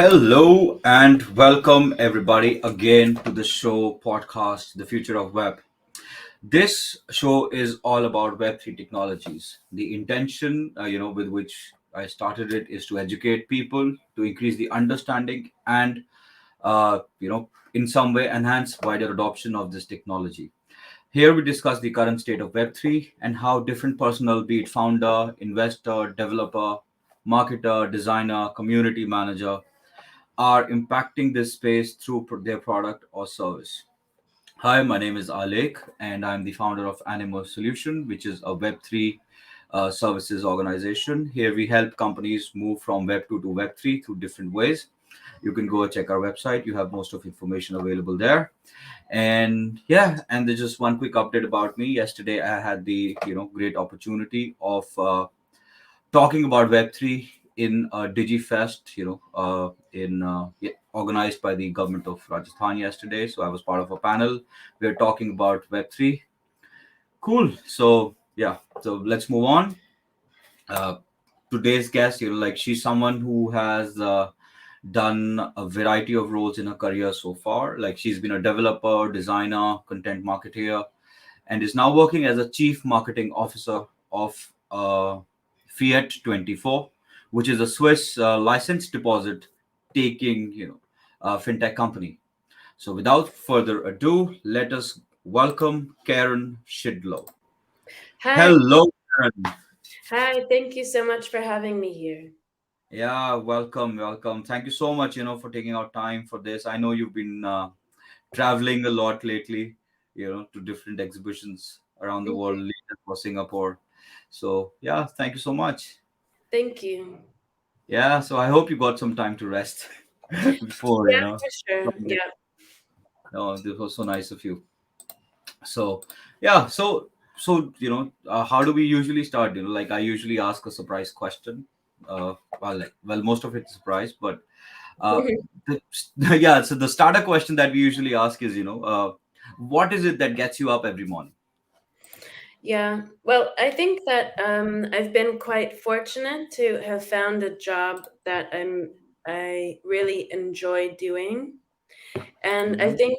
Hello and welcome everybody again to the show podcast, The Future of Web. This show is all about Web3 technologies. The intention, with which I started it is to educate people, to increase the understanding and, in some way enhance wider adoption of this technology. Here we discuss the current state of Web3 and how different personnel, be it founder, investor, developer, marketer, designer, community manager, are impacting this space through their product or service. Hi, my name is Alek, and I'm the founder of Animo Solution, which is a Web3 services organization. Here we help companies move from Web2 to Web3 through different ways. You can go check our website. You have most of information available there. And yeah, and there's just one quick update about me. Yesterday, I had the great opportunity of talking about Web3 in DigiFest, organized by the government of Rajasthan yesterday. So I was part of a panel. We are talking about Web3. Cool. So yeah, so let's move on. Uh, Today's guest, she's someone who has done a variety of roles in her career so far. Like she's been a developer, designer, content marketer, and is now working as a chief marketing officer of Fiat 24, which is a Swiss license deposit taking fintech company. So without further ado, let us welcome Karen Shidlo. Hi, Hello, Karen. hi. Thank you so much for having me here. Yeah, welcome. Thank you so much, for taking out time for this. I know you've been traveling a lot lately, to different exhibitions around the world, Mhm. leading for Singapore. So yeah, thank you so much. Thank you. Yeah, so I hope you got some time to rest before, Yeah, for sure. joining. Yeah. No, this was so nice of you. So yeah, so how do we usually start? Like I usually ask a surprise question. Well, most of it's surprise, but uh, the, yeah. So the starter question that we usually ask is, what is it that gets you up every morning? Yeah. Well, I think that I've been quite fortunate to have found a job that I really enjoy doing. And I Mm-hmm. think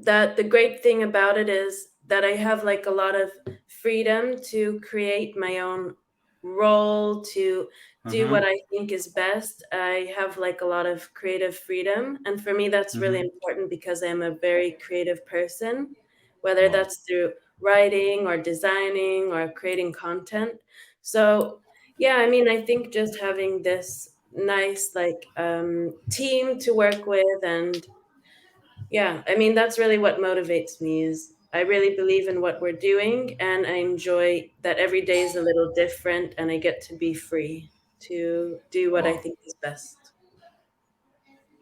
that the great thing about it is that I have like a lot of freedom to create my own role, to do Mm-hmm. what I think is best. I have like a lot of creative freedom. And for me, that's really Mm-hmm. important because I'm a very creative person, whether Wow. that's through writing or designing or creating content. So, yeah, I mean, I think just having this nice like team to work with, and yeah, I mean that's really what motivates me is I really believe in what we're doing, and I enjoy that every day is a little different and I get to be free to do what I Wow. think is best.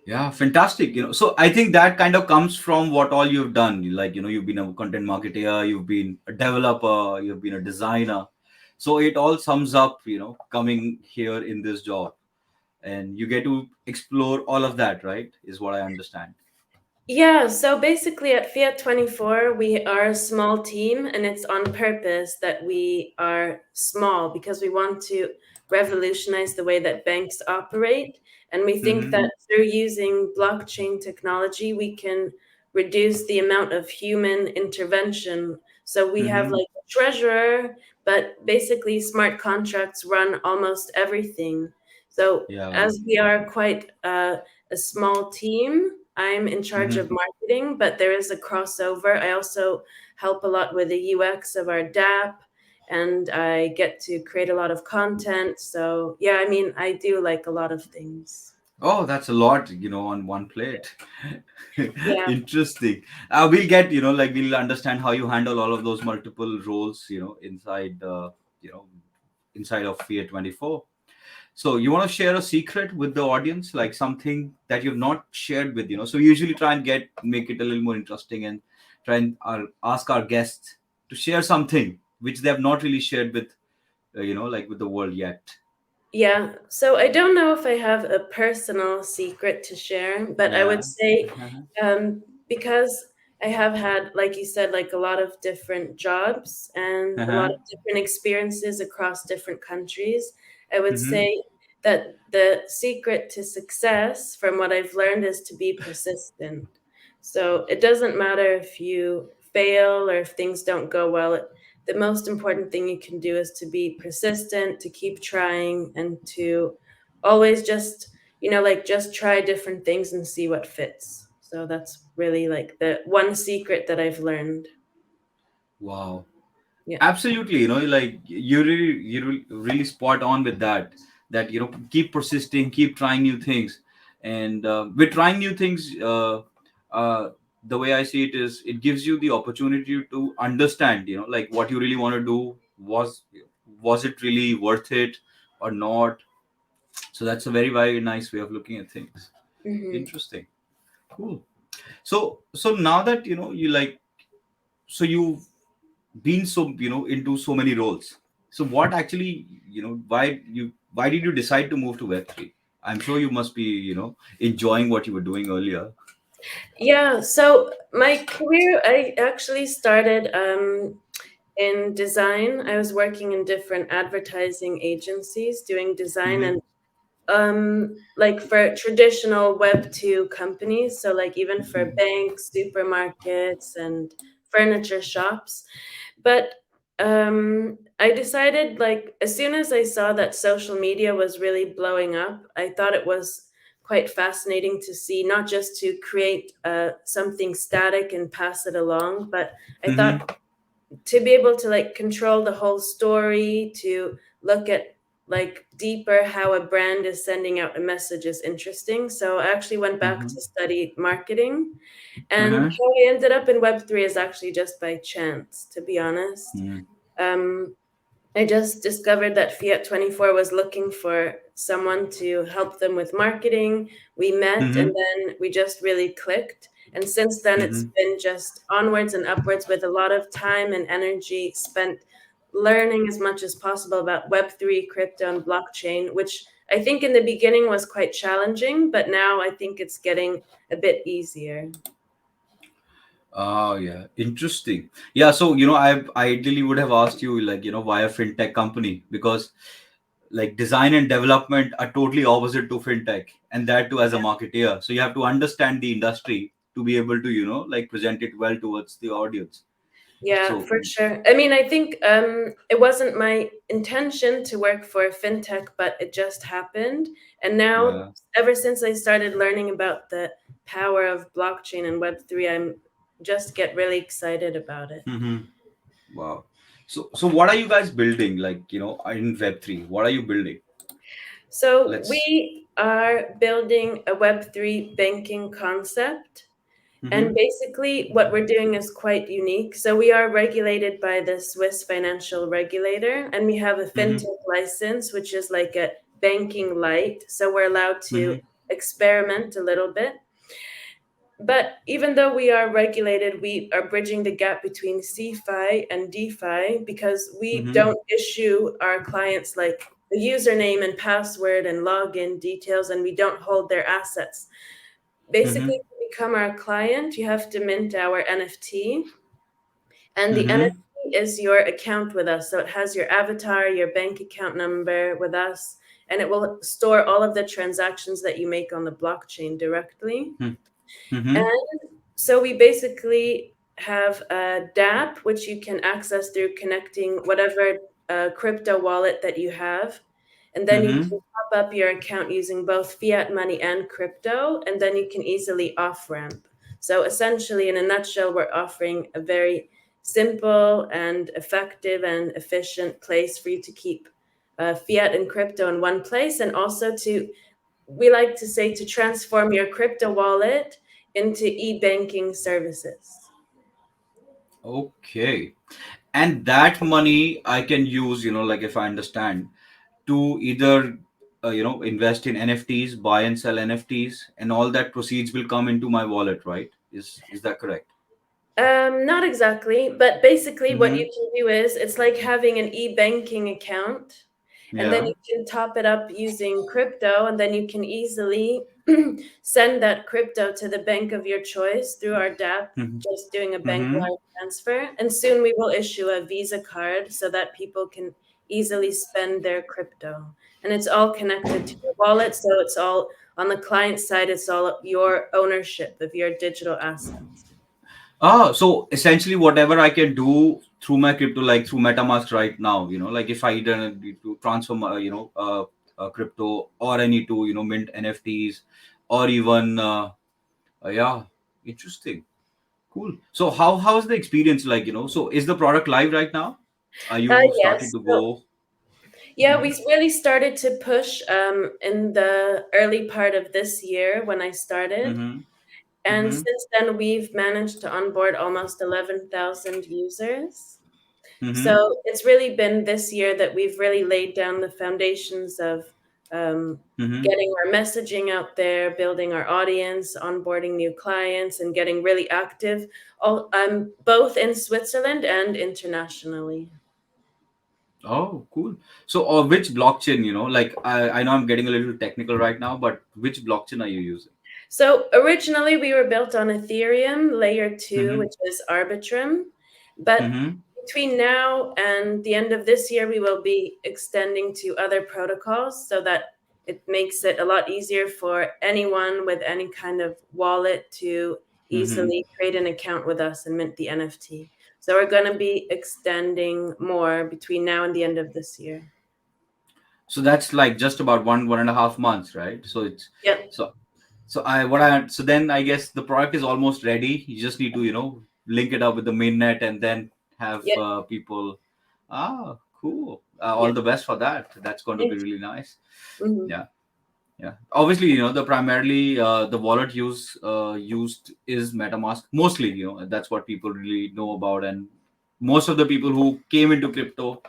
Yeah, fantastic. So I think that kind of comes from what all you've done. Like, you've been a content marketer, you've been a developer, you've been a designer. So it all sums up, coming here in this job. And you get to explore all of that, right? Is what I understand. Yeah, so basically at Fiat 24, we are a small team, and it's on purpose that we are small because we want to revolutionize the way that banks operate. And we think Mm-hmm. that through using blockchain technology, we can reduce the amount of human intervention. So we have Mm-hmm. like a treasurer, but basically smart contracts run almost everything. So Yeah. as we are quite a small team, I'm in charge Mm-hmm. of marketing, but there is a crossover. I also help a lot with the UX of our DApp, and I get to create a lot of content. So, yeah, I mean, I do like a lot of things. Oh, that's a lot, on one plate. Yeah. Interesting. We'll get, like we'll understand how you handle all of those multiple roles, you know, inside of Fiat 24. So you want to share a secret with the audience, like something that you've not shared with, so we usually try and make it a little more interesting and try and ask our guests to share something which they have not really shared with, like with the world yet. Yeah. So I don't know if I have a personal secret to share, but I would Yeah. say because I have had, like you said, like a lot of different jobs and a lot Uh-huh. of different experiences across different countries, I would Mm-hmm. say that the secret to success, from what I've learned, is to be persistent. So it doesn't matter if you fail or if things don't go well. The most important thing you can do is to be persistent, to keep trying, and to always just, like just try different things and see what fits. So that's really like the one secret that I've learned. Wow. Yeah. Absolutely, like you really spot on with that. That keep persisting, keep trying new things, and with trying new things, uh, the way I see it is, it gives you the opportunity to understand, like what you really want to do. Was it really worth it or not? So that's a very nice way of looking at things. Hmm. Interesting. Cool. So now that you like, so you've been so into so many roles, so what actually, why did you decide to move to web3? I'm sure you must be enjoying what you were doing earlier. Yeah, so my career, I actually started in design. I was working in different advertising agencies doing design Mm-hmm. and like for traditional web 2 companies, so like even for banks, supermarkets and furniture shops. But I decided, like, as soon as I saw that social media was really blowing up, I thought it was quite fascinating to see, not just to create something static and pass it along, but I thought Mm-hmm. to be able to like control the whole story, to look at like deeper how a brand is sending out a message is interesting. So I actually went back Mm-hmm. to study marketing, and Uh-huh. how I ended up in Web3 is actually just by chance, to be honest. Mm-hmm. Um, I just discovered that Fiat 24 was looking for someone to help them with marketing. We met and Mm-hmm. then we just really clicked. And since then, it's Mm-hmm. been just onwards and upwards with a lot of time and energy spent learning as much as possible about Web3, crypto, and blockchain, which I think in the beginning was quite challenging, but now I think it's getting a bit easier. Oh yeah, interesting. Yeah, so I ideally would have asked you, like, why a fintech company, because like design and development are totally opposite to fintech, and that too as a marketeer. So you have to understand the industry to be able to like present it well towards the audience. Yeah, So for sure. I mean, I think it wasn't my intention to work for fintech, but it just happened. And now, uh, ever since I started learning about the power of blockchain and Web3, I'm just get really excited about it. mhm. Wow. So what are you guys building, like, in web3? What are you building? So Let's. we are building a Web3 banking concept. And Mhm. basically, what we're doing is quite unique. So, we are regulated by the Swiss financial regulator, and we have a Mhm. fintech license, which is like a banking light. So, we're allowed to Mhm. experiment a little bit. But even though we are regulated, we are bridging the gap between CFI and DeFi because we Mhm. don't issue our clients like the username and password and login details, and we don't hold their assets. Basically, Mhm. to become our client, you have to mint our NFT, and the Mhm. NFT is your account with us. So it has your avatar, your bank account number with us, and it will store all of the transactions that you make on the blockchain directly. Mhm. Mhm. And so we basically have a DApp, which you can access through connecting whatever crypto wallet that you have. And then you Mhm. can top up your account using both fiat money and crypto, and then you can easily off ramp. So essentially, in a nutshell, we're offering a very simple and effective and efficient place for you to keep fiat and crypto in one place, and also to, we like to say, to transform your crypto wallet into e-banking services. Okay. And that money I can use, like, if I understand, to either invest in NFTs, buy and sell NFTs, and all that proceeds will come into my wallet, right? Is that correct? Not exactly, but basically what you Mm-hmm. can do is it's like having an e-banking account, and then Yeah. you can top it up using crypto, and then you can easily send that crypto to the bank of your choice through our DApp, Mm-hmm. just doing a bank Mm-hmm. wire transfer. And soon we will issue a Visa card so that people can easily spend their crypto. And it's all connected to your wallet, so it's all on the client side, it's all your ownership of your digital assets. So essentially, whatever I can do through my crypto, like through MetaMask right now, like if I need to transfer my, crypto, or I need to, mint NFTs, or even, yeah, interesting, cool. So how is the experience like? So is the product live right now? Are you starting Yes. to So go? yeah, Mm-hmm. we really started to push in the early part of this year when I started. Mm-hmm. And Mm-hmm. since then, we've managed to onboard almost 11,000 users. Mm-hmm. So it's really been this year that we've really laid down the foundations of um, Mm-hmm. getting our messaging out there, building our audience, onboarding new clients, and getting really active, both in Switzerland and internationally. Oh, cool. So, which blockchain? Like I know I'm getting a little technical right now, but which blockchain are you using? So originally we were built on Ethereum layer 2, Mm-hmm. which is Arbitrum. But Mm-hmm. between now and the end of this year, we will be extending to other protocols so that it makes it a lot easier for anyone with any kind of wallet to Mm-hmm. easily create an account with us and mint the NFT. So we're going to be extending more between now and the end of this year. So that's like just about 1.5 months, right? So it's Yep. so so I what I so then I guess the product is almost ready. You just need to link it up with the mainnet and then have Yep. people. Ah, cool. All Yep. the best for that. That's going to be Thank really nice. you. Mhm. Yeah. Yeah, obviously, the primarily the wallet used is MetaMask. Mostly, that's what people really know about, and most of the people who came into crypto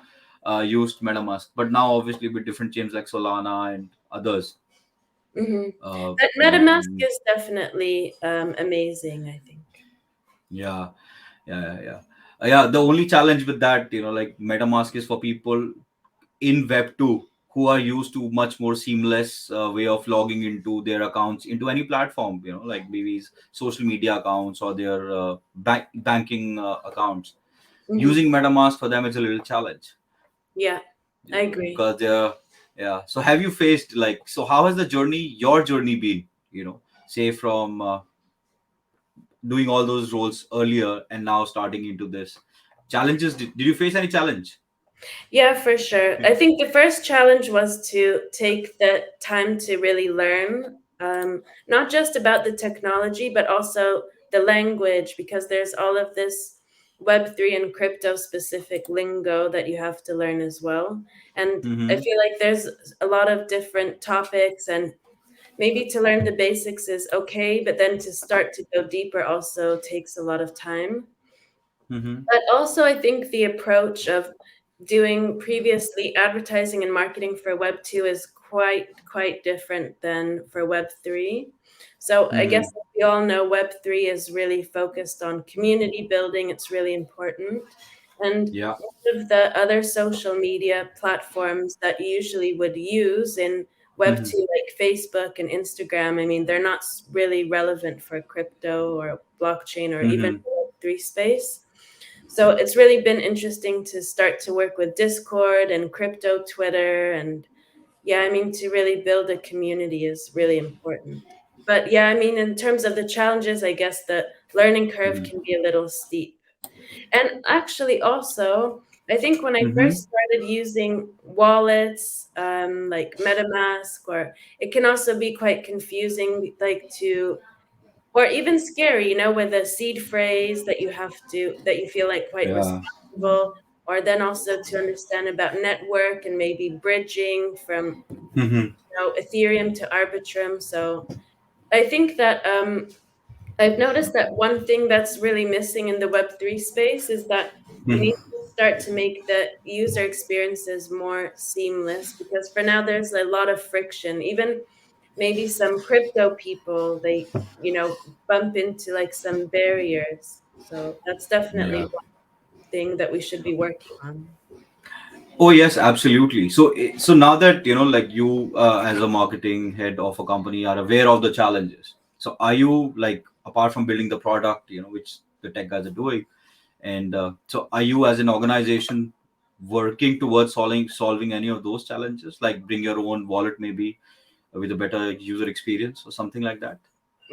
used MetaMask. But now, obviously, with different chains like Solana and others, Mhm. uh, But you know, MetaMask mm, is definitely amazing, I think. yeah, yeah. The only challenge with that, like MetaMask is for people in web 2 who are used to much more seamless way of logging into their accounts into any platform, like maybe social media accounts or their banking accounts. Mhm. Using MetaMask for them is a little challenge, Yeah, I agree. because they're, yeah. So have you faced, like, so how has your journey been, say from doing all those roles earlier and now starting into this challenges? Did you face any challenge? Yeah, for sure. I think the first challenge was to take the time to really learn, not just about the technology, but also the language, because there's all of this Web3 and crypto specific lingo that you have to learn as well. And I Mm-hmm. feel like there's a lot of different topics, and maybe to learn the basics is okay, but then to start to go deeper also takes a lot of time. Mm-hmm. But also, I think the approach of doing previously advertising and marketing for Web 2 is quite different than for Web 3. So I guess Mm-hmm. we all know Web 3 is really focused on community building. It's really important. And Yeah. one of the other social media platforms that you usually would use in Web Mm-hmm. 2, like Facebook and Instagram, I mean, they're not really relevant for crypto or blockchain or even Mm-hmm. Web3 space. So it's really been interesting to start to work with Discord and crypto Twitter. And yeah, I mean, to really build a community is really important. But yeah, I mean, in terms of the challenges, I guess the learning curve can be a little steep. And actually, also, I think when I Mm-hmm. first started using wallets, like MetaMask, or it can also be quite confusing, like to or even scary, with a seed phrase that you feel like quite Yeah. responsible, or then also to understand about network and maybe bridging from Mm-hmm. Ethereum to Arbitrum. So I think that I've noticed that one thing that's really missing in the Web3 space is that we need Mm-hmm. to start to make the user experiences more seamless, because for now there's a lot of friction. Even maybe some crypto people, they, bump into like some barriers. So that's definitely Yeah. one thing that we should be working on. Oh yes, absolutely. So now that like you as a marketing head of a company are aware of the challenges. So are you, like, apart from building the product, which the tech guys are doing, and so are you as an organization? working towards solving any of those challenges, like bring your own wallet maybe with a better user experience or something like that?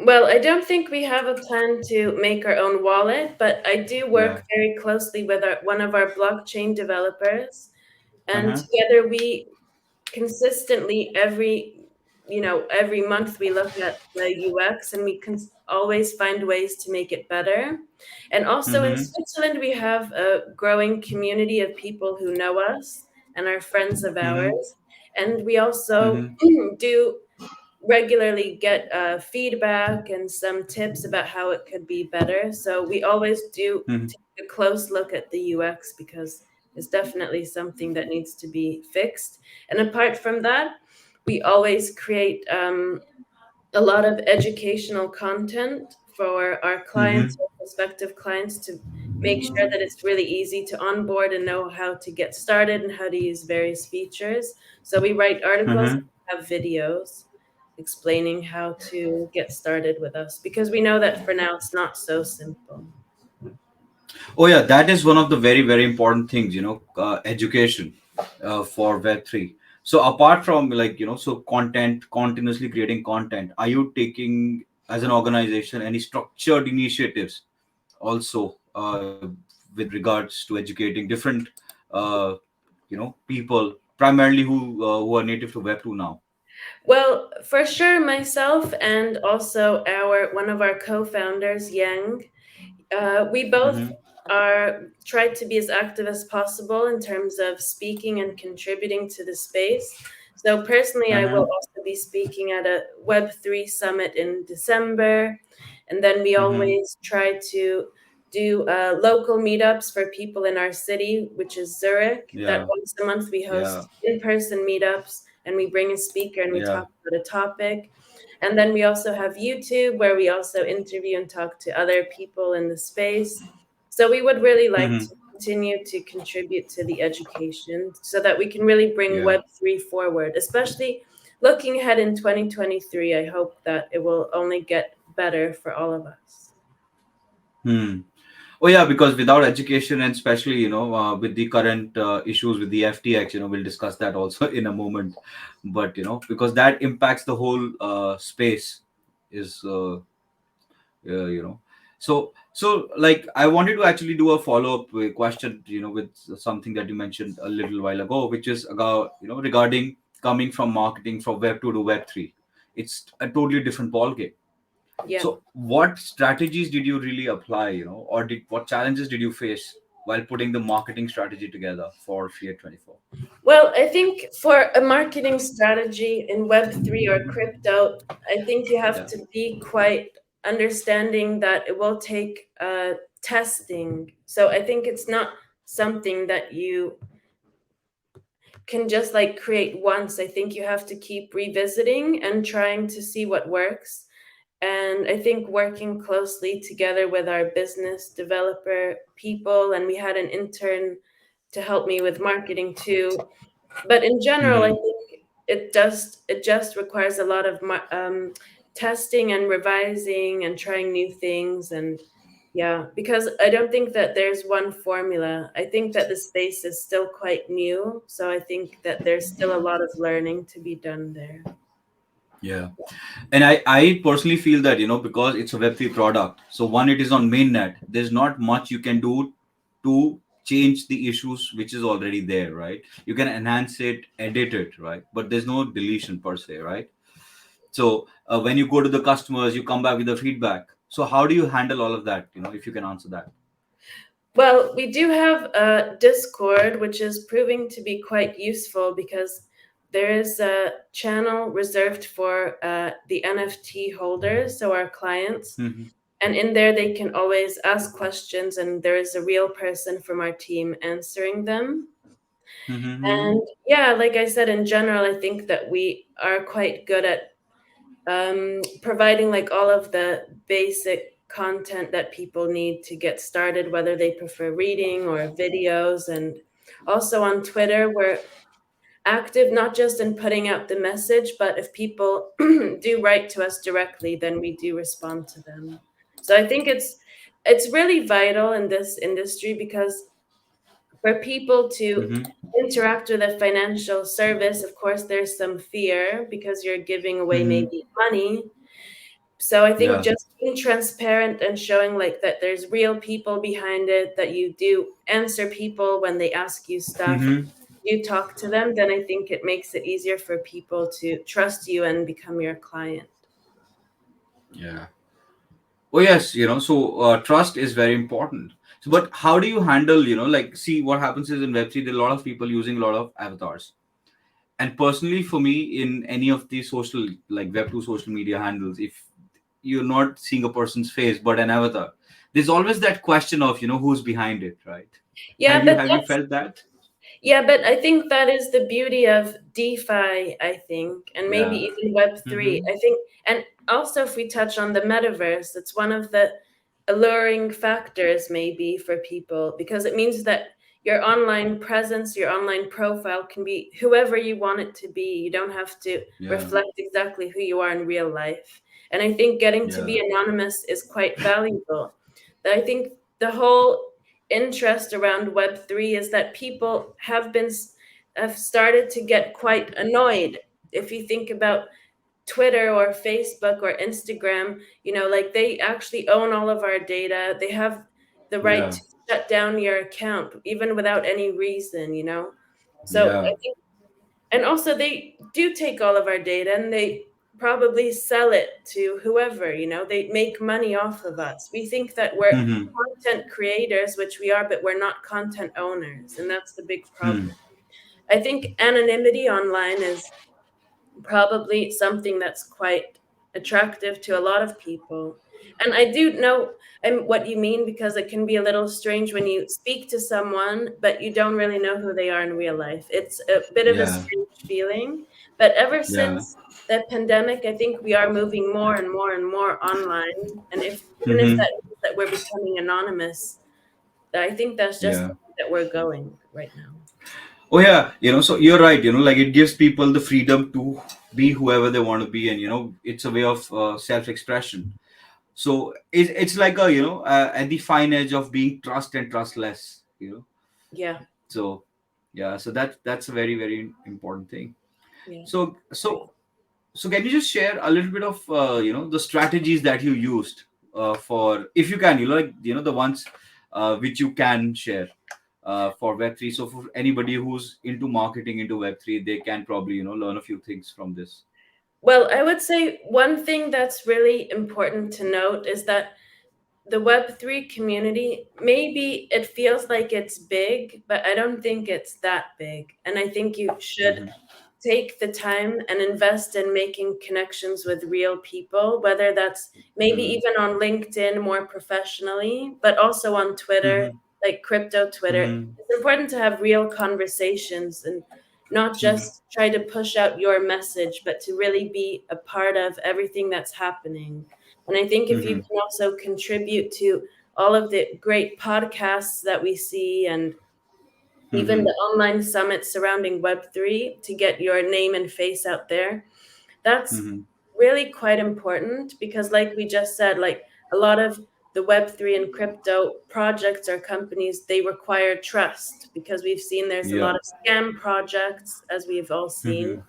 Well, I don't think we have a plan to make our own wallet, but I do Yeah. work very closely with one of our blockchain developers, and Uh-huh. together we consistently every month we look at the UX, and we can always find ways to make it better. And also in Mm-hmm. Switzerland we have a growing community of people who know us and are friends of Mm-hmm. ours, and we also Mm-hmm. do regularly get feedback and some tips about how it could be better. So we always do Mm-hmm. take a close look at the UX because it's definitely something that needs to be fixed. And apart from that, we always create a lot of educational content for our clients Mm-hmm. or prospective clients to make sure that it's really easy to onboard and know how to get started and how to use various features. So we write articles, Mm-hmm. have videos explaining how to get started with us because we know that for now it's not so simple. Oh yeah, that is one of the very very important things. Education for Web3. So apart from so content, continuously creating content, are you taking as an organization any structured initiatives also with regards to educating different uh, people primarily who are native to Web2 now? Well, for sure, myself and also our one of our co-founders, Yang, we both Mm-hmm. are tried to be as active as possible in terms of speaking and contributing to the space. So personally, I will Uh-huh. also be speaking at a Web3 summit in December, and then we Mm-hmm. always try to do local meetups for people in our city, which is Zurich. That Yeah. once a month we Yeah. host in-person meetups, and we bring a speaker and we Yeah. talk about a topic. And then we also have YouTube where we also interview and talk to other people in the space. So we would really like Mm-hmm. to continue to contribute to the education so that we can really bring Yeah. Web3 forward, especially looking ahead in 2023. I hope that it will only get better for all of us. Hmm. Oh yeah, because without education, and especially with the current issues with the FTX, we'll discuss that also in a moment. But because that impacts the whole space, is you know. So like I wanted to actually do a follow up question, with something that you mentioned a little while ago, which is about regarding coming from marketing from Web 2 to Web 3. It's a totally different ballgame. Yeah. So, what strategies did you really apply, or what challenges did you face while putting the marketing strategy together for Fiat 24? Well, I think for a marketing strategy in Web3 or crypto, I think you have Yeah. to be quite understanding that it will take testing. So I think it's not something that you can just like create once. I think you have to keep revisiting and trying to see what works. And I think working closely together with our business developer people, and we had an intern to help me with marketing too, but in general, I Mm-hmm. think it just requires a lot of testing and revising and trying new things. And yeah, because I don't think that there's one formula. I think that the space is still quite new, so I think that there's still a lot of learning to be done there. Yeah. And I personally feel that, because it's a Web3 product, so one, it is on mainnet, there's not much you can do to change the issues which is already there, right? You can enhance it, edit it, right? But there's no deletion per se, right? So when you go to the customers, you come back with the feedback. So how do you handle all of that? If you can answer that. Well, we do have a Discord, which is proving to be quite useful because there is a channel reserved for the NFT holders, so our clients. Mm-hmm. And in there, they can always ask questions, and there is a real person from our team answering them. Mm-hmm. And yeah, like I said, in general, I think that we are quite good at providing like all of the basic content that people need to get started, whether they prefer reading or videos. And also on Twitter, we're active not just in putting out the message, but if people do write to us directly, then we do respond to them. So I think it's really vital in this industry because For people to Mm-hmm. interact with a financial service, of course, there's some fear because you're giving away Mm-hmm. maybe money. So I think Yeah. just being transparent and showing like that there's real people behind it, that you do answer people when they ask you stuff, Mm-hmm. you talk to them, then I think it makes it easier for people to trust you and become your client. Yeah. Oh yes, so trust is very important. So, but how do you handle, like, see what happens is in Web3, there are a lot of people using a lot of avatars. And personally, for me, in any of the social, like Web2 social media handles, if you're not seeing a person's face but an avatar, there's always that question of, who's behind it, right? Yeah, but Have you that's felt that? Yeah, but I think that is the beauty of DeFi, I think, and maybe Yeah. even Web3. Mm-hmm. I think, and also if we touch on the metaverse, it's one of the alluring factors maybe for people because it means that your online presence, your online profile can be whoever you want it to be. You don't have to Yeah. reflect exactly who you are in real life. And I think getting to Yeah. be anonymous is quite valuable. I think the whole interest around Web3 is that people have started to get quite annoyed. If you think about Twitter or Facebook or Instagram, like they actually own all of our data. They have the right Yeah. to shut down your account even without any reason. So Yeah. I think, and also they do take all of our data and they probably sell it to whoever. They make money off of us. We think that we're Mm-hmm. content creators, which we are, but we're not content owners, and that's the big Hmm. problem. I think anonymity online is probably something that's quite attractive to a lot of people. And I do know what you mean because it can be a little strange when you speak to someone, but you don't really know who they are in real life. It's a bit of a Yeah. strange feeling. But ever Yeah. since the pandemic, I think we are moving more and more and more online. And if even if Mm-hmm. that means that we're becoming anonymous, I think that's just the Yeah. way that we're going right now. Oh yeah, so you're right. Like it gives people the freedom to be whoever they want to be, and it's a way of self-expression. So it's like at the fine edge of being trust and trustless. Yeah, So yeah, so that's a very very important thing. yeah. So Great. so can you just share a little bit of the strategies that you used for, if you can, like the ones which you can share for Web3. So for anybody who's into marketing into Web3, they can probably learn a few things from this. Well, I would say one thing that's really important to note is that the Web3 community, maybe it feels like it's big, but I don't think it's that big. And I think you should Mm-hmm. take the time and invest in making connections with real people, whether that's maybe Mm-hmm. even on LinkedIn more professionally, but also on Twitter, Mm-hmm. like crypto Twitter. Mm-hmm. It's important to have real conversations and not just try to push out your message, but to really be a part of everything that's happening. And I think if you Mm-hmm. can also contribute to all of the great podcasts that we see and even Mm-hmm. the online summits surrounding Web3 to get your name and face out there. That's Mm-hmm. really quite important because, like we just said, like a lot of the Web3 and crypto projects or companies, they require trust because we've seen there's a Yeah. lot of scam projects, as we've all seen. Mm-hmm.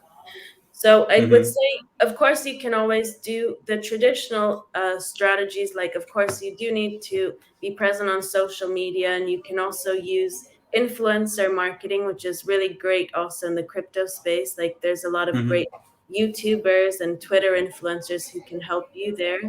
So I would Mm-hmm. say, of course, you can always do the traditional strategies. Like, of course, you do need to be present on social media, and you can also use influencer marketing, which is really great also in the crypto space. Like, there's a lot of Mm-hmm. great YouTubers and Twitter influencers who can help you there.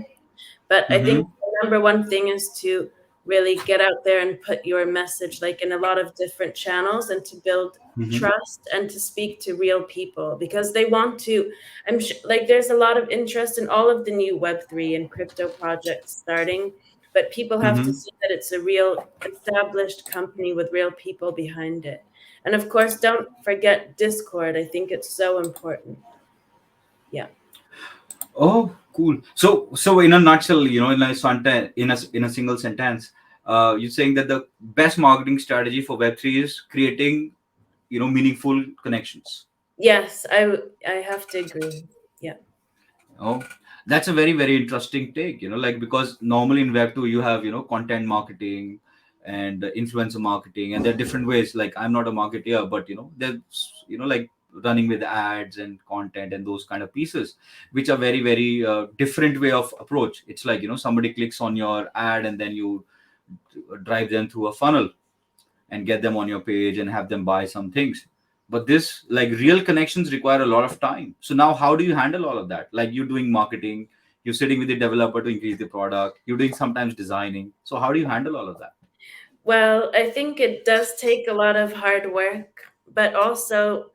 But I think Mm-hmm. the number one thing is to really get out there and put your message like in a lot of different channels and to build Mm-hmm. trust and to speak to real people because they want to. I'm sure like there's a lot of interest in all of the new Web3 and crypto projects starting, but people have to Mm-hmm. see that it's a real established company with real people behind it. And of course, don't forget Discord. I think it's so important. Yeah. Oh, cool. So in a nutshell, in a single sentence, you're saying that the best marketing strategy for Web3 is creating, meaningful connections. Yes, I have to agree. Yeah. Oh, that's a very very interesting take. Like because normally in Web2 you have content marketing, and influencer marketing, and there are different ways. Like, I'm not a marketer, but there's like running with ads and content and those kind of pieces, which are very very different way of approach. It's like somebody clicks on your ad and then you drive them through a funnel and get them on your page and have them buy some things. But this, like, real connections require a lot of time. So now how do you handle all of that? Like, you're doing marketing, you're sitting with the developer to increase the product, you're doing sometimes designing. So how do you handle all of that? Well, I think it does take a lot of hard work, but also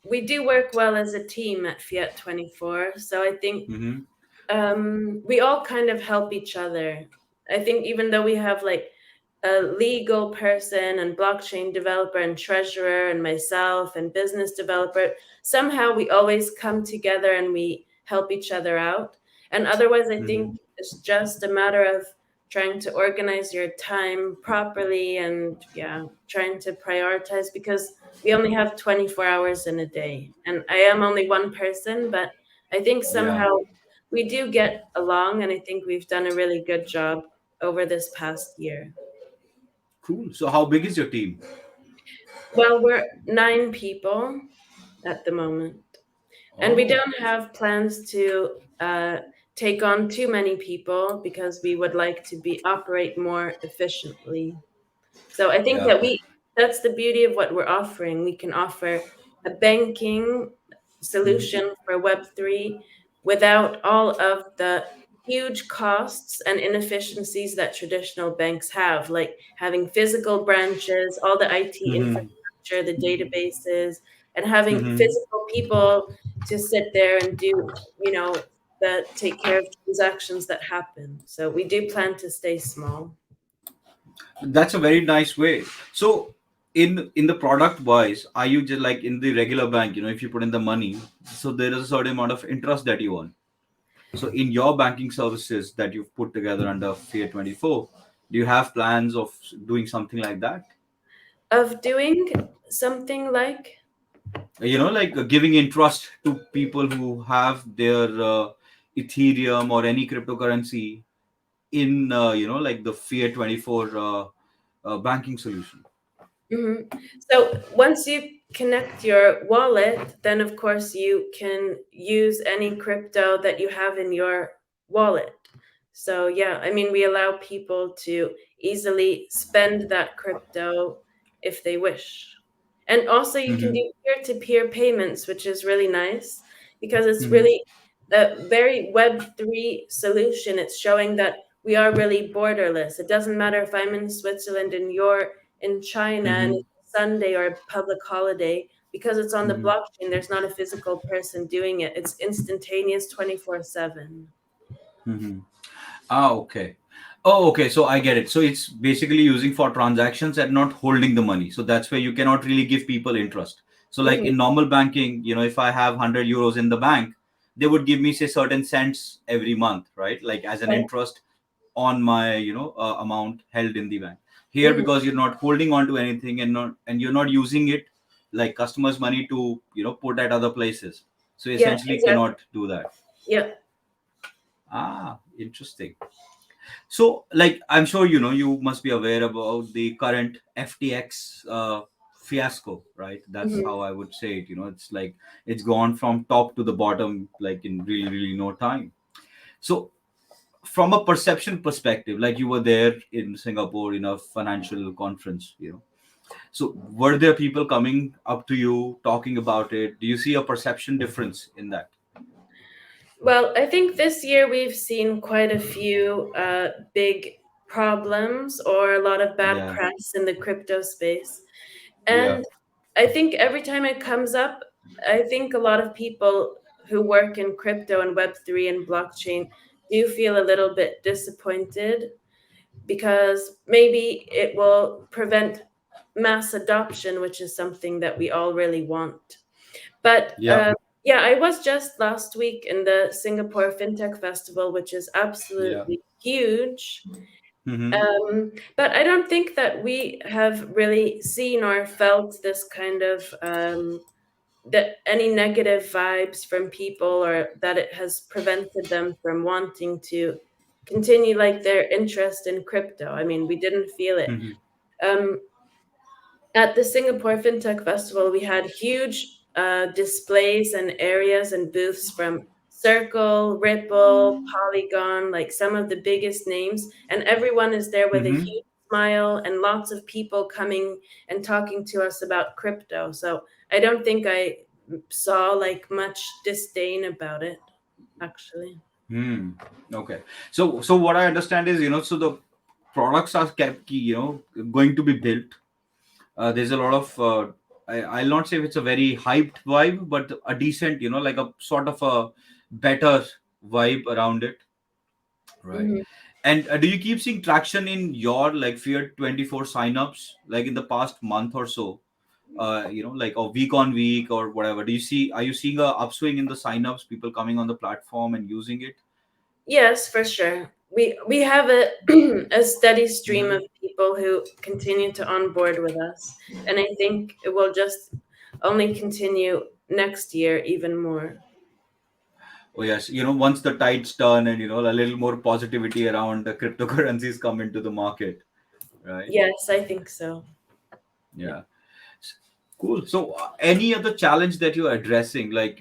we do work well as a team at Fiat 24. So I think Mm-hmm. we all kind of help each other. I think even though we have like a legal person and blockchain developer and treasurer and myself and business developer, somehow we always come together and we help each other out. And otherwise, I think Mm-hmm. it's just a matter of trying to organize your time properly and, yeah, trying to prioritize because we only have 24 hours in a day. And I am only one person, but I think Yeah. somehow we do get along, and I think we've done a really good job over this past year. Cool. So how big is your team? Well, we're 9 people at the moment, and we Oh, don't have plans to take on too many people because we would like to be operate more efficiently. So I think yeah. that that's the beauty of what we're offering. We can offer a banking Mm-hmm. solution for Web3 without all of the huge costs and inefficiencies that traditional banks have, like having physical branches, all the IT Mm-hmm. infrastructure, the databases, and having Mm-hmm. physical people to sit there and do, take care of transactions that happen. So we do plan to stay small. That's a very nice way. So in the product wise, are you just like in the regular bank, if you put in the money, so there is a certain amount of interest that you earn. So in your banking services that you've put together under Fiat 24, do you have plans of doing something like that? Of doing something like, Like giving interest to people who have their Ethereum or any cryptocurrency in, like the Fiat 24 banking solution. mhm. So once you connect your wallet, then of course you can use any crypto that you have in your wallet. So yeah, I mean, we allow people to easily spend that crypto if they wish. And also you can Mm-hmm. do peer-to-peer payments, which is really nice because it's Mm-hmm. really a very Web3 solution. It's showing that we are really borderless. It doesn't matter if I'm in Switzerland and you're in China and Mm-hmm. it's Sunday or a public holiday, because it's on the Mm-hmm. blockchain, there's not a physical person doing it. It's instantaneous 24/7. Mm-hmm. Ah, okay. Oh, okay. So I get it. So it's basically using for transactions and not holding the money. So that's where you cannot really give people interest. So like Mhm. in normal banking, if I have 100 euros in the bank, they would give me say certain cents every month, right? Like as an Right. interest on my amount held in the bank. Here, Mhm. because you're not holding on to anything and you're not using it like customers' money to put at other places. So Yeah, essentially exactly. cannot do that. Yeah. Ah, interesting. So, like, I'm sure you must be aware about the current FTX fiasco, right? That's Mhm. how I would say it. It's like it's gone from top to the bottom, like in really, really no time. So, from a perception perspective, like you were there in Singapore in a financial conference, So, were there people coming up to you talking about it? Do you see a perception difference in that? Well, I think this year we've seen quite a few big problems or a lot of bad Yeah, press in the crypto space. yeah, And I think every time it comes up, I think a lot of people who work in crypto and Web3 and blockchain do feel a little bit disappointed because maybe it will prevent mass adoption, which is something that we all really want. But yeah, yeah, I was just last week in the Singapore FinTech Festival, which is yeah. absolutely huge. Mm-hmm. But I don't think that we have really seen or felt this kind of that any negative vibes from people or that it has prevented them from wanting to continue like their interest in crypto. I mean, we didn't feel it. Um, at the Singapore FinTech Festival, we had huge displays and areas and booths from Circle, Ripple, Polygon, like some of the biggest names, and everyone is there with a Mm-hmm. huge smile and lots of people coming and talking to us about crypto. So I don't think I saw like much disdain about it, actually. Hmm. Okay. So what I understand is, so the products are kept, going to be built. There's a lot of, I'll not say if it's a very hyped vibe, but a decent, like a sort of a better vibe around it, right? Mhm. And do you keep seeing traction in your like Fiat 24 signups, like in the past month or so? Like a week on week or whatever. Are you seeing a upswing in the signups, people coming on the platform and using it? Yes, for sure. We have a a steady stream Mm-hmm. of people who continue to onboard with us, and I think it will just only continue next year even more. Oh yes, once the tides turn and a little more positivity around the cryptocurrencies come into the market, right? Yes, I think so. Yeah. Yeah. Cool. So, any other challenge that you're addressing, like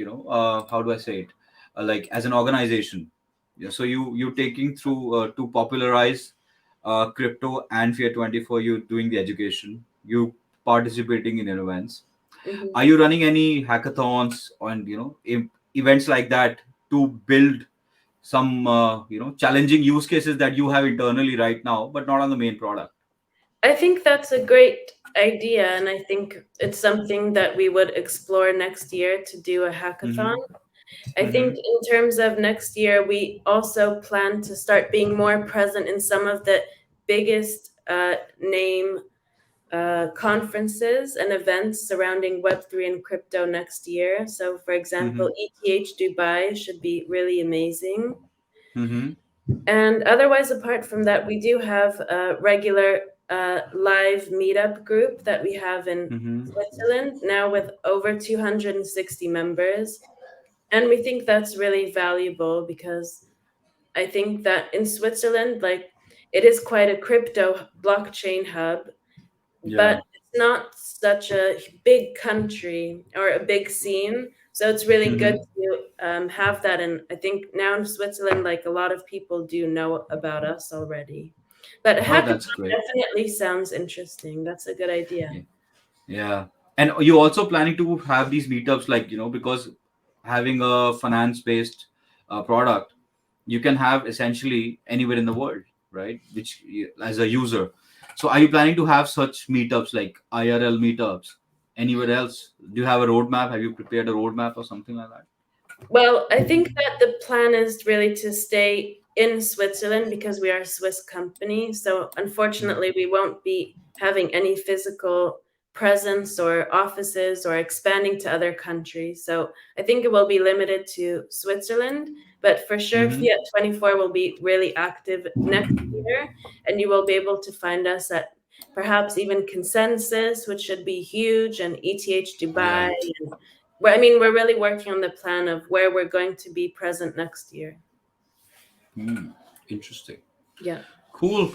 how do I say it, like as an organization? Yeah. So you taking through to popularize crypto and Fiat 24. You doing the education. You participating in events. Hmm. Are you running any hackathons and events like that to build some challenging use cases that you have internally right now, but not on the main product? I think that's a great idea, and I think it's something that we would explore next year to do a hackathon. Mm-hmm. I think Mm-hmm. in terms of next year, we also plan to start being more present in some of the biggest name conferences and events surrounding Web3 and crypto next year. So, for example, Mm-hmm. ETH Dubai should be really amazing. Mm-hmm. And otherwise, apart from that, we do have a regular live meetup group that we have in Mm-hmm. Switzerland now with over 260 members. And we think that's really valuable because I think that in Switzerland, like it is quite a crypto blockchain hub, but Yeah. it's not such a big country or a big scene. So it's really good Mm-hmm. to have that. And I think now in Switzerland, like a lot of people do know about us already. But Oh, hackathon that's great. definitely sounds interesting. That's a good idea. Yeah. Yeah. And you also planning to have these meetups, like, because having a finance based product, you can have essentially anywhere in the world, right? As a user. So are you planning to have such meetups like IRL meetups anywhere else? Do you have a roadmap? Have you prepared a roadmap or something like that? Well, I think that the plan is really to stay in Switzerland because we are a Swiss company. So unfortunately, we won't be having any physical presence or offices or expanding to other countries. So I think it will be limited to Switzerland. But for sure, Mm-hmm. Fiat 24 will be really active next year. And you will be able to find us at perhaps even Consensus, which should be huge, and ETH Dubai. Yeah. Well, I mean, we're really working on the plan of where we're going to be present next year. Hmm. Interesting. Yeah. Cool.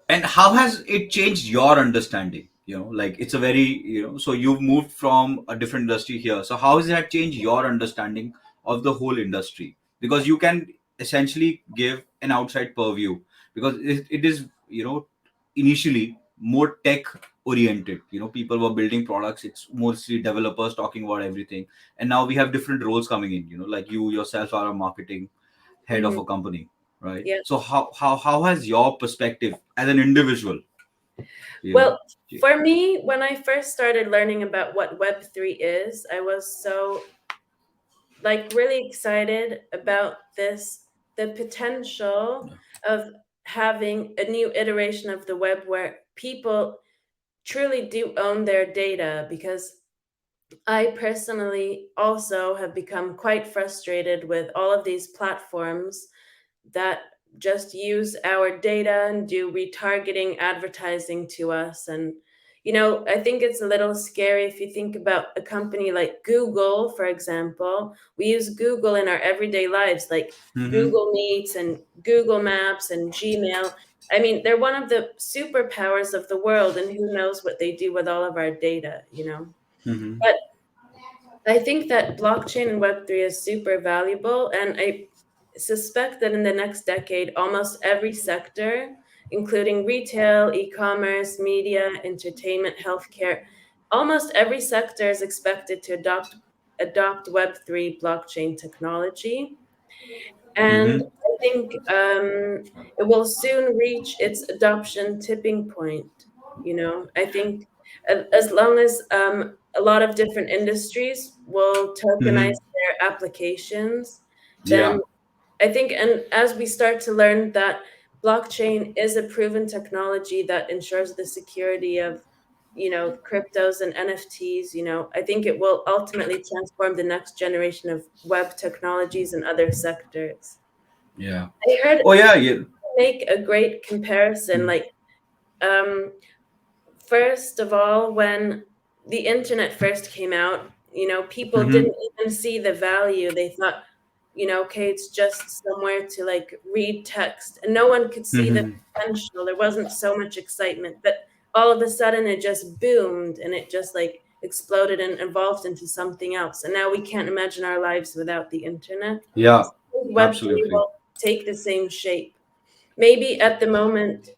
And how has it changed your understanding? Like it's a very, so you've moved from a different industry here. So how has that changed your understanding of the whole industry? Because you can essentially give an outside purview, because it is, initially more tech oriented. People were building products. It's mostly developers talking about everything. And now we have different roles coming in, like you yourself are a marketing head of Hmm. a company, right? Yeah. So how has your perspective as an individual, you know Well, ch- for me, when I first started learning about what Web3 is, I was so like really excited about the potential of having a new iteration of the web where people truly do own their data because I personally also have become quite frustrated with all of these platforms that just use our data and do retargeting advertising to us. And I think it's a little scary if you think about a company like Google, for example. We use Google in our everyday lives, like Mm-hmm. Google Meets and Google Maps and Gmail. I mean, they're one of the superpowers of the world, and who knows what they do with all of our data. Mm-hmm. But I think that blockchain and Web3 is super valuable, and I suspect that in the next decade, almost every sector, including retail, e commerce, media, entertainment, healthcare, almost every sector is expected to adopt Web3 blockchain technology. And Mm-hmm. I think it will soon reach its adoption tipping point. I think as long as a lot of different industries will tokenize Mm-hmm. their applications, then Yeah. I think, and as we start to learn that blockchain is a proven technology that ensures the security of, cryptos and NFTs, I think it will ultimately transform the next generation of web technologies and other sectors. Yeah. I heard Oh yeah. Yeah. make a great comparison, like um first of all, when the internet first came out, people Mm-hmm. didn't even see the value. They thought, okay, it's just somewhere to like read text, and no one could see the Mm-hmm. potential. There wasn't so much excitement, but all of a sudden it just boomed and it just like exploded and evolved into something else. And now we can't imagine our lives without the internet. Yeah. Web3 Absolutely. will take the same shape. Maybe at the moment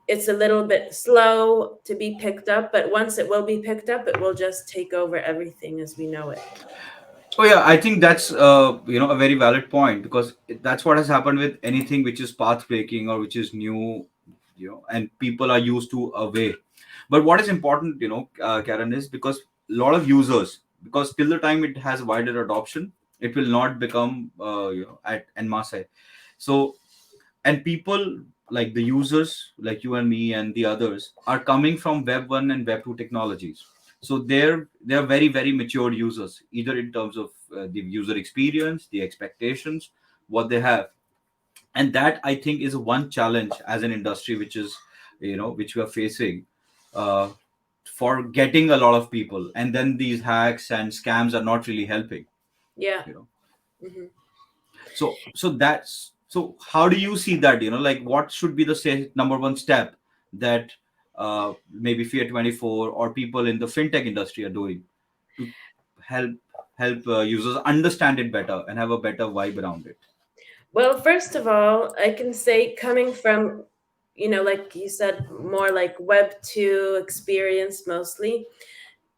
it's a little bit slow to be picked up, but once it will be picked up, it will just take over everything as we know it. Oh yeah, I think that's a very valid point, because that's what has happened with anything which is path breaking or which is new, and people are used to a way. But what is important, Karen, is because a lot of users, because till the time it has wider adoption, it will not become at en masse. So, and people like the users like you and me and the others are coming from web 1 and web 2 technologies, so they're very very mature users, either in terms of the user experience, the expectations, what they have. And that, I think, is one challenge as an industry, which is which we are facing, uh, for getting a lot of people, and then these hacks and scams are not really helping Yeah. you know hmm so how do you see that, like what should be the number one step that maybe Fear 24 or people in the fintech industry are doing to help users understand it better and have a better vibe around it? Well, first of all, I can say coming from, like you said, more like Web 2 experience mostly,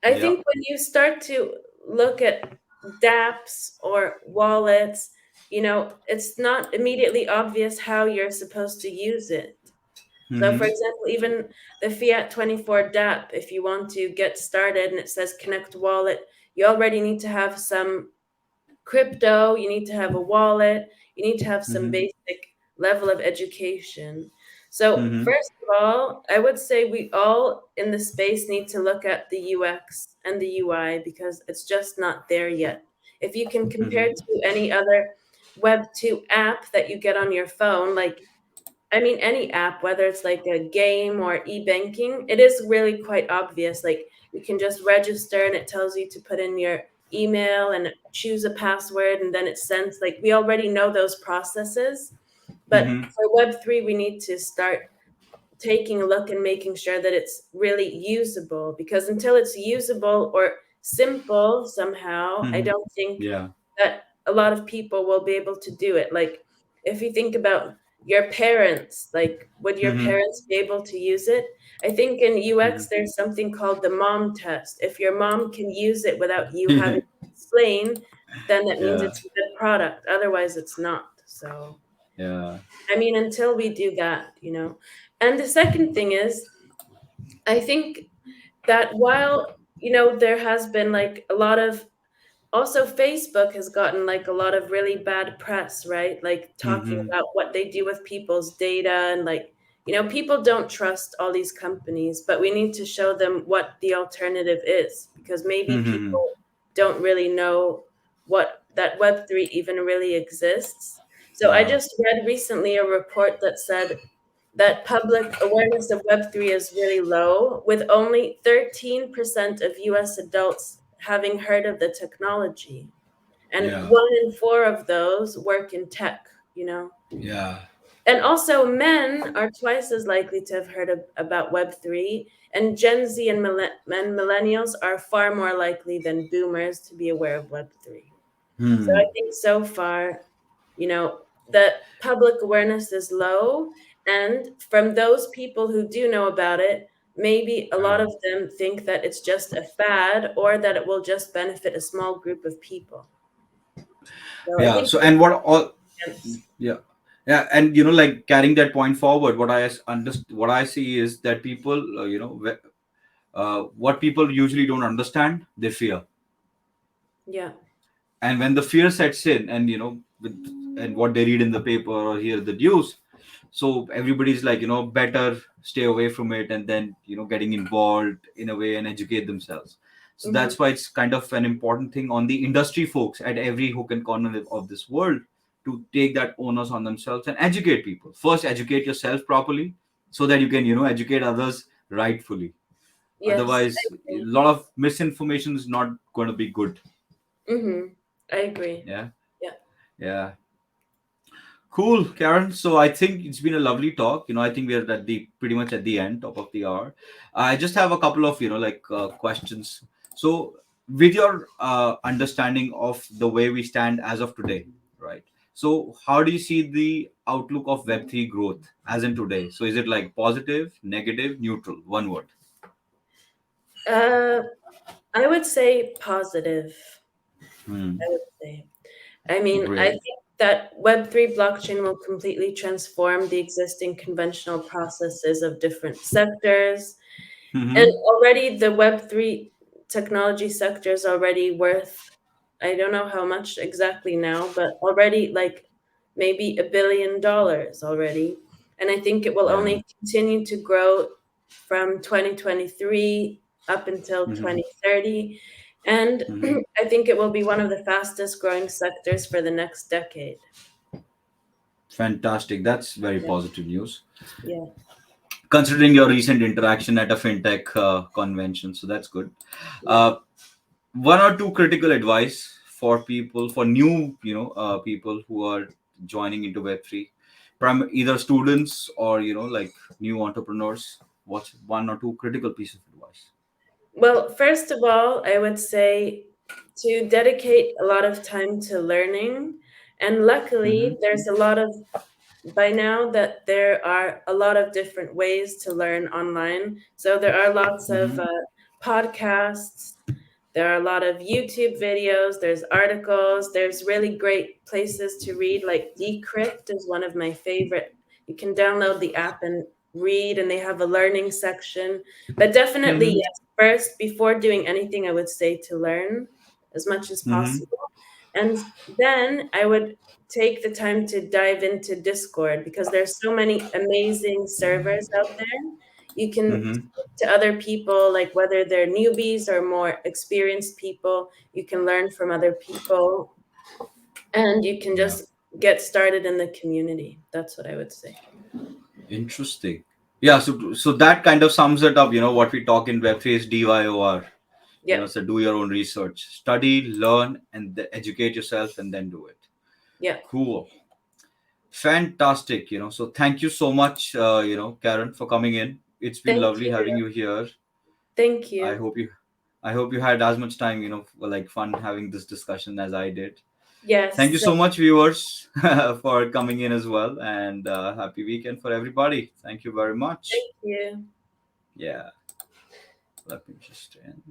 I Yeah. think when you start to look at dApps or wallets, it's not immediately obvious how you're supposed to use it. So, for Mm-hmm. example, even the Fiat 24 dApp, if you want to get started and it says connect wallet, you already need to have some crypto, you need to have a wallet, you need to have some Mm-hmm. basic level of education. So, Mm-hmm. first of all, I would say we all in the space need to look at the UX and the UI because it's just not there yet. If you can compare Mm-hmm. to any other Web 2 app that you get on your phone, like I mean, any app, whether it's like a game or e-banking, it is really quite obvious. Like you can just register and it tells you to put in your email and choose a password and then it sends. Like we already know those processes. But Mm-hmm. for Web3, we need to start taking a look and making sure that it's really usable because until it's usable or simple somehow, I Mm-hmm. don't think Yeah. that a lot of people will be able to do it. Like, if you think about your parents, like, would your Mm-hmm. parents be able to use it? I think in Mm-hmm. UX, there's something called the mom test. If your mom can use it without you having to explain, then that means Yeah. it's a good product. Otherwise, it's not. So, Yeah. I mean, until we do that. And the second thing is, I think that while, there has been like a lot of also Facebook has gotten like a lot of really bad press, right? Like talking Mm-hmm. about what they do with people's data and like, people don't trust all these companies, but we need to show them what the alternative is because maybe Mm-hmm. people don't really know what that Web3 even really exists. So I Yeah. just read recently a report that said that public awareness of Web3 is really low, with only 13% of US adults having heard of the technology. And Yeah. 1 in 4 of those work in tech, you know? Yeah. And also, men are twice as likely to have heard about Web3, and Gen Z and millennials are far more likely than boomers to be aware of Web3. So I Hmm. think so far, the public awareness is low. And from those people who do know about it, maybe a lot Yeah. of them think that it's just a fad or that it will just benefit a small group of people. So I Yeah. think So, there's and what all, chance. yeah. Yeah, and like carrying that point forward, what I see is that people, what people usually don't understand, they fear. Yeah. And when the fear sets in, and and what they read in the paper or hear the news, so everybody's like, better stay away from it, and then getting involved in a way and educate themselves. So Hmm. that's why it's kind of an important thing on the industry folks at every hook and corner of this world, to take that onus on themselves and educate people. First, educate yourself properly, so that you can educate others rightfully. Yes, I Otherwise, a agree. lot of misinformation is not going to be good. Hmm. I agree. Yeah. Yeah. Yeah. Cool, Karen. So I think it's been a lovely talk. I think we're at the pretty much at the end, top of the hour. I just have a couple of questions. So, with your understanding of the way we stand as of today, right? So, how do you see the outlook of Web3 growth as in today? So, is it like positive, negative, neutral? One word. Uh, I would say positive. Hmm. I would say. I mean, I Great. think that Web3 blockchain will completely transform the existing conventional processes of different sectors. And Mm-hmm. already the Web3 technology sector is already worth, I don't know how much exactly now, but already like maybe $1 billion already. And I think it will Yeah. only continue to grow from 2023 up until Mm-hmm. 2030. And Mm-hmm. I think it will be one of the fastest growing sectors for the next decade. Fantastic. That's very Yeah. positive news, Yeah. considering your recent interaction at a fintech convention. So that's good. Yeah. Uh, One or two critical advice for people, for new, people who are joining into Web3, either students or like new entrepreneurs. What's one or two critical piece of advice? Well, first of all, I would say to dedicate a lot of time to learning. And Mm-hmm. luckily, there's a lot of, by now, that there are a lot of different ways to learn online. So there are lots of Mm-hmm. podcasts, there are a lot of YouTube videos, there's articles, there's really great places to read, like Decrypt is one of my favorite. You can download the app and read, and they have a learning section. But definitely, Mm-hmm. yes, first, before doing anything, I would say to learn as much as Mm-hmm. possible. And then I would take the time to dive into Discord because there's so many amazing servers out there. You can Mm-hmm. to other people, like whether they're newbies or more experienced people. You can learn from other people and you can Yeah. just get started in the community. That's what I would say. Interesting. Yeah. So that kind of sums it up. What we talk in Web3 is DYOR. Yeah. So do your own research, study, learn, and educate yourself, and then do it. Yeah. Cool. Fantastic. So thank you so much, Karen, for coming in. It's been Thank lovely having you. you here. Thank I you. hope you, I hope you had as much time, like fun having this discussion as I did. Thank you Yes. so much, viewers, for coming in as well, and happy weekend for everybody. Thank you very much. Thank you. Yeah, let me just end.